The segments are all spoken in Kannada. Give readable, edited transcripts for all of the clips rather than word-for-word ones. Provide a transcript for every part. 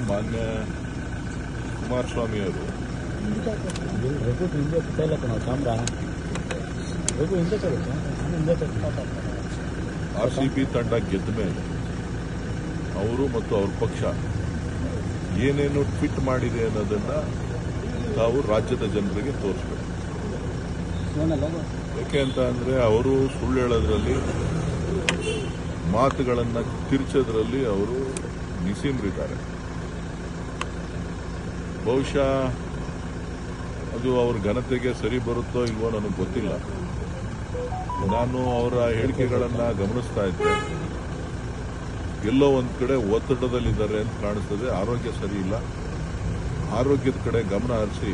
ಮಾನ್ಯ ಕುಮಾರಸ್ವಾಮಿ ಅವರು RCB ತಂಡ ಗೆದ್ದ ಮೇಲೆ ಅವರು ಮತ್ತು ಅವ್ರ ಪಕ್ಷ ಏನೇನು ಟ್ವೀಟ್ ಮಾಡಿದೆ ಅನ್ನೋದನ್ನ ತಾವು ರಾಜ್ಯದ ಜನರಿಗೆ ತೋರಿಸಬೇಕು. ಯಾಕೆ ಅಂತ ಅಂದ್ರೆ ಅವರು ಸುಳ್ಳು ಹೇಳೋದ್ರಲ್ಲಿ, ಮಾತುಗಳನ್ನು ತಿರ್ಚೋದ್ರಲ್ಲಿ ಅವರು ನಿಸೀಮ್ರಿದ್ದಾರೆ. ಬಹುಶಃ ಅದು ಅವ್ರ ಘನತೆಗೆ ಸರಿ ಬರುತ್ತೋ ಇಲ್ವೋ ನನಗೆ ಗೊತ್ತಿಲ್ಲ. ನಾನು ಅವರ ಹೇಳಿಕೆಗಳನ್ನು ಗಮನಿಸ್ತಾ ಇದ್ದೆ. ಎಲ್ಲೋ ಒಂದು ಕಡೆ ಒತ್ತಡದಲ್ಲಿದ್ದಾರೆ ಅಂತ ಕಾಣಿಸ್ತದೆ. ಆರೋಗ್ಯ ಸರಿ ಇಲ್ಲ. ಆರೋಗ್ಯದ ಕಡೆ ಗಮನ ಹರಿಸಿ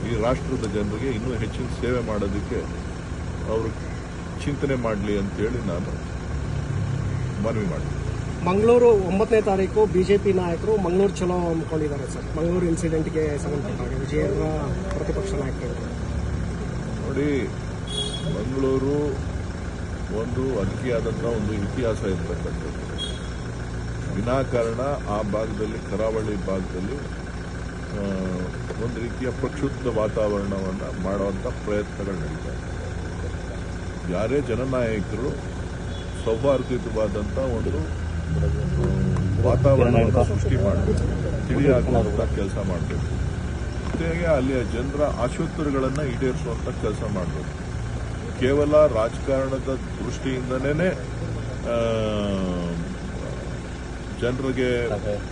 ಈ ರಾಷ್ಟ್ರದ ಜನರಿಗೆ ಇನ್ನೂ ಹೆಚ್ಚಿನ ಸೇವೆ ಮಾಡೋದಕ್ಕೆ ಅವರು ಚಿಂತನೆ ಮಾಡಲಿ ಅಂತೇಳಿ ನಾನು ಮನವಿ ಮಾಡಿದೆ. ಮಂಗಳೂರು 9ನೇ ತಾರೀಕು ಬಿಜೆಪಿ ನಾಯಕರು ಮಂಗಳೂರು ಚಲೋ ಹಮ್ಮಿಕೊಂಡಿದ್ದಾರೆ ಸರ್. ಮಂಗಳೂರು ಇನ್ಸಿಡೆಂಟ್ಗೆ ಸಂಬಂಧಪಟ್ಟಾಗ ವಿಜಯರ ಪ್ರತಿಪಕ್ಷ ನಾಯಕರು ನೋಡಿ, ಮಂಗಳೂರು ಒಂದು ಅದಕ್ಕೆ ಆದಂತಹ ಒಂದು ಇತಿಹಾಸ ಇರತಕ್ಕಂಥದ್ದು. ವಿನಾಕಾರಣ ಆ ಭಾಗದಲ್ಲಿ, ಕರಾವಳಿ ಭಾಗದಲ್ಲಿ ಒಂದು ರೀತಿಯ ಪ್ರಕ್ಷುಬ್ಧ ವಾತಾವರಣವನ್ನು ಮಾಡುವಂಥ ಪ್ರಯತ್ನಗಳು ನಡೀತಾ ಇದೆ. ಯಾರೇ ಜನನಾಯಕರು ಸೌಹಾರ್ದಯುತವಾದಂಥ ಒಂದು ವಾತಾವರಣವನ್ನು ಸೃಷ್ಟಿ ಮಾಡಬೇಕು, ತಿಳಿಯಾಗುವಂಥ ಕೆಲಸ ಮಾಡಬೇಕು. ಜೊತೆಗೆ ಅಲ್ಲಿಯ ಜನರ ಆಶೋತ್ತರಗಳನ್ನು ಈಡೇರಿಸುವಂಥ ಕೆಲಸ ಮಾಡಬೇಕು. ಕೇವಲ ರಾಜಕಾರಣದ ದೃಷ್ಟಿಯಿಂದನೇ ಜನರಿಗೆ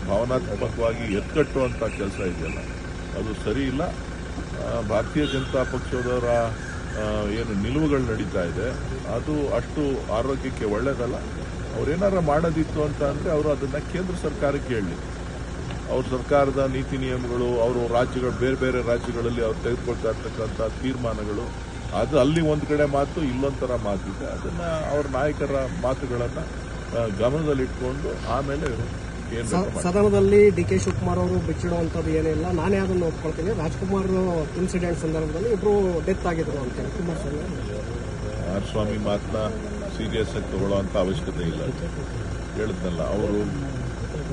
ಭಾವನಾತ್ಮಕವಾಗಿ ಎತ್ಕಟ್ಟುವಂಥ ಕೆಲಸ ಇದೆಯಲ್ಲ, ಅದು ಸರಿ ಇಲ್ಲ. ಭಾರತೀಯ ಜನತಾ ಪಕ್ಷದವರ ಏನು ನಿಲುವುಗಳು ನಡೀತಾ ಇದೆ ಅದು ಅಷ್ಟು ಆರೋಗ್ಯಕ್ಕೆ ಒಳ್ಳೆಯದಲ್ಲ. ಅವ್ರೇನಾರ ಮಾಡೋದಿತ್ತು ಅಂತ ಅಂದರೆ ಅವರು ಅದನ್ನು ಕೇಂದ್ರ ಸರ್ಕಾರಕ್ಕೆ ಹೇಳಲಿ. ಅವ್ರ ಸರ್ಕಾರದ ನೀತಿ ನಿಯಮಗಳು, ಅವರು ರಾಜ್ಯಗಳು, ಬೇರೆ ಬೇರೆ ರಾಜ್ಯಗಳಲ್ಲಿ ಅವ್ರು ತೆಗೆದುಕೊಳ್ತಾ ಇರ್ತಕ್ಕಂಥ ತೀರ್ಮಾನಗಳು, ಅದು ಅಲ್ಲಿ ಒಂದು ಕಡೆ ಮಾತು, ಇಲ್ಲೊಂಥರ ಮಾತಿದೆ. ಅದನ್ನು ಅವ್ರ ನಾಯಕರ ಮಾತುಗಳನ್ನು ಗಮನದಲ್ಲಿಟ್ಕೊಂಡು ಆಮೇಲೆ ಸದನದಲ್ಲಿ DK ಶಿವಕುಮಾರ್ ಅವರು ಬಿಚ್ಚಿಡುವಂಥದ್ದು ಏನಿಲ್ಲ. ನಾನೇ ಅದನ್ನು ಒಪ್ಕೊಳ್ತೀನಿ. ರಾಜ್ಕುಮಾರ್ ಇನ್ಸಿಡೆಂಟ್ ಸಂದರ್ಭದಲ್ಲಿ ಇಬ್ಬರು ಡೆತ್ ಆಗಿದ್ರು ಅಂತ ಕುಮಾರಸ್ವಾಮಿ ಮಾತನ್ನ ಸೀರಿಯಸ್ ಆಗಿ ತಗೊಳ್ಳೋಂಥ ಅವಶ್ಯಕತೆ ಇಲ್ಲ. ಹೇಳಿದ್ನಲ್ಲ, ಅವರು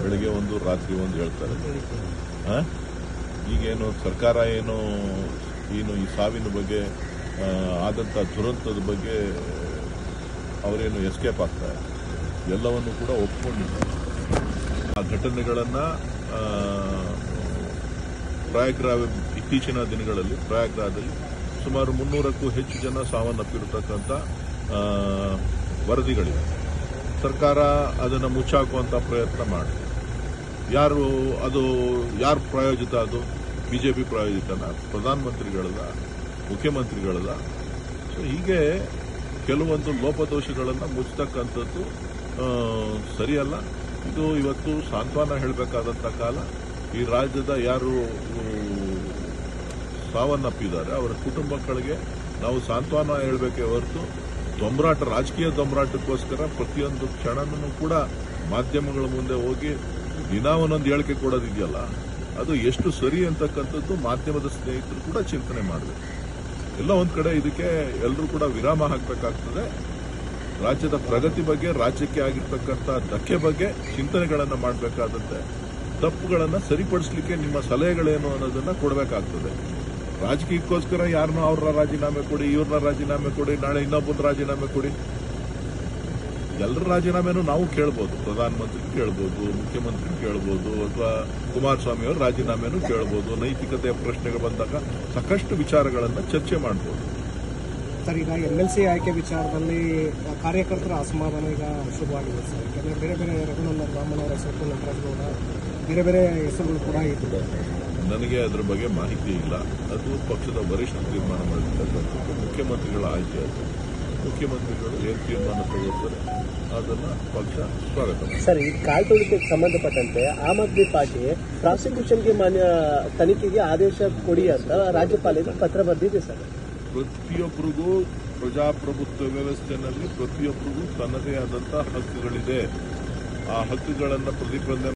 ಬೆಳಿಗ್ಗೆ ಒಂದು ರಾತ್ರಿ ಒಂದು ಹೇಳ್ತಾರೆ. ಈಗೇನು ಸರ್ಕಾರ ಏನು ಈ ಸಾವಿನ ಬಗ್ಗೆ ಆದಂಥ ದುರಂತದ ಬಗ್ಗೆ ಅವರೇನು ಎಸ್ಕೇಪ್ ಆಗ್ತಾರೆ, ಎಲ್ಲವನ್ನು ಕೂಡ ಒಪ್ಕೊಂಡಿದ್ದಾರೆ. ಆ ಘಟನೆಗಳನ್ನು ಇತ್ತೀಚಿನ ದಿನಗಳಲ್ಲಿ ಪ್ರಯಾಗ್ರಾದಲ್ಲಿ ಸುಮಾರು 300ಕ್ಕೂ ಹೆಚ್ಚು ಜನ ಸಾವನ್ನಪ್ಪಿರತಕ್ಕಂಥ ವರದಿಗಳಿವೆ. ಸರ್ಕಾರ ಅದನ್ನು ಮುಚ್ಚಾಕುವಂಥ ಪ್ರಯತ್ನ ಮಾಡಿ, ಯಾರು ಪ್ರಾಯೋಜಿತ? ಅದು ಬಿಜೆಪಿ ಪ್ರಾಯೋಜಿತನ, ಪ್ರಧಾನಮಂತ್ರಿಗಳದ, ಮುಖ್ಯಮಂತ್ರಿಗಳದ? ಸೊ ಹೀಗೆ ಕೆಲವೊಂದು ಲೋಪದೋಷಗಳನ್ನು ಮುಚ್ಚತಕ್ಕಂಥದ್ದು ಸರಿಯಲ್ಲ. ಇದು ಇವತ್ತು ಸಾಂತ್ವನ ಹೇಳಬೇಕಾದಂಥ ಕಾಲ. ಈ ರಾಜ್ಯದ ಯಾರು ಸಾವನ್ನಪ್ಪಿದ್ದಾರೆ ಅವರ ಕುಟುಂಬಗಳಿಗೆ ನಾವು ಸಾಂತ್ವನ ಹೇಳಬೇಕೇ ಹೊರತು ರಾಜಕೀಯ ದೊಂಬರಾಟಕ್ಕೋಸ್ಕರ ಪ್ರತಿಯೊಂದು ಕ್ಷಣನೂ ಕೂಡ ಮಾಧ್ಯಮಗಳ ಮುಂದೆ ಹೋಗಿ ದಿನ ಒಂದೊಂದು ಹೇಳಿಕೆ ಕೊಡೋದಿದೆಯಲ್ಲ, ಅದು ಎಷ್ಟು ಸರಿ ಅಂತಕ್ಕಂಥದ್ದು ಮಾಧ್ಯಮದ ಸ್ನೇಹಿತರು ಕೂಡ ಚಿಂತನೆ ಮಾಡಬೇಕು. ಎಲ್ಲ ಒಂದು ಕಡೆ ಇದಕ್ಕೆ ಎಲ್ಲರೂ ಕೂಡ ವಿರಾಮ ಹಾಕಬೇಕಾಗ್ತದೆ. ರಾಜ್ಯದ ಪ್ರಗತಿ ಬಗ್ಗೆ, ರಾಜ್ಯಕ್ಕೆ ಆಗಿರ್ತಕ್ಕಂಥ ಧಕ್ಕೆ ಬಗ್ಗೆ ಚಿಂತನೆಗಳನ್ನು ಮಾಡಬೇಕಾದಂತೆ, ತಪ್ಪುಗಳನ್ನು ಸರಿಪಡಿಸಲಿಕ್ಕೆ ನಿಮ್ಮ ಸಲಹೆಗಳೇನು ಅನ್ನೋದನ್ನ ಕೊಡಬೇಕಾಗ್ತದೆ. ರಾಜಕೀಯಕ್ಕೋಸ್ಕರ ಯಾರನ್ನೋ ಅವ್ರ ರಾಜೀನಾಮೆ ಕೊಡಿ, ಇವ್ರನ್ನ ರಾಜೀನಾಮೆ ಕೊಡಿ, ನಾಳೆ ಇನ್ನೊಬ್ಬನ ರಾಜೀನಾಮೆ ಕೊಡಿ. ಎಲ್ಲರ ರಾಜೀನಾಮೆನೂ ನಾವು ಕೇಳ್ಬೋದು. ಪ್ರಧಾನಮಂತ್ರಿ ಕೇಳ್ಬೋದು, ಮುಖ್ಯಮಂತ್ರಿ ಕೇಳ್ಬೋದು, ಅಥವಾ ಕುಮಾರಸ್ವಾಮಿ ಅವರ ರಾಜೀನಾಮೆನೂ ಕೇಳ್ಬೋದು. ನೈತಿಕತೆಯ ಪ್ರಶ್ನೆಗಳು ಬಂದಾಗ ಸಾಕಷ್ಟು ವಿಚಾರಗಳನ್ನು ಚರ್ಚೆ ಮಾಡಬಹುದು. ಸರ್, ಈಗ MLC ಆಯ್ಕೆ ವಿಚಾರದಲ್ಲಿ ಕಾರ್ಯಕರ್ತರ ಅಸಮಾಧಾನ ಈಗ ಶುರುವಾಗಿದೆ ಸರ್. ಯಾಕಂದರೆ ಬೇರೆ ಬೇರೆ ರಘುನಂದನ್ ರಾಮನವರ ಹೆಸರು, ನಟರಾಜಗೌಡ, ಬೇರೆ ಬೇರೆ ಹೆಸರುಗಳು ಕೂಡ ಇದೆ. ನನಗೆ ಅದರ ಬಗ್ಗೆ ಮಾಹಿತಿ ಇಲ್ಲ. ಅದು ಪಕ್ಷದ ವರಿಷ್ಠ ತೀರ್ಮಾನ ಮಾಡಿರ್ತಕ್ಕಂಥದ್ದು, ಮುಖ್ಯಮಂತ್ರಿಗಳ ಆಯ್ಕೆ. ಅದು ಮುಖ್ಯಮಂತ್ರಿಗಳು ಏನು ತೀರ್ಮಾನ ತಗೋತಾರೆ ಅದನ್ನು ಪಕ್ಷ ಸ್ವಾಗತ ಮಾಡಿ. ಸರ್, ಈ ಕಾಲ್ತುಳಿಕೆ ಸಂಬಂಧಪಟ್ಟಂತೆ ಆಮ್ ಆದ್ಮಿ ಪಾರ್ಟಿ ಪ್ರಾಸಿಕ್ಯೂಷನ್ಗೆ ತನಿಖೆಗೆ ಆದೇಶ ಕೊಡಿ ಅಂತ ರಾಜ್ಯಪಾಲರಿಗೆ ಪತ್ರ ಬರೆದಿದೆ ಸರ್. ಪ್ರತಿಯೊಬ್ಬರಿಗೂ ಪ್ರಜಾಪ್ರಭುತ್ವ ವ್ಯವಸ್ಥೆಯಲ್ಲಿ ಪ್ರತಿಯೊಬ್ಬರಿಗೂ ತನ್ನದೇ ಆದಂತಹ ಹಕ್ಕುಗಳಿದೆ. ಆ ಹಕ್ಕುಗಳನ್ನು ಪ್ರತಿಪಾದನೆ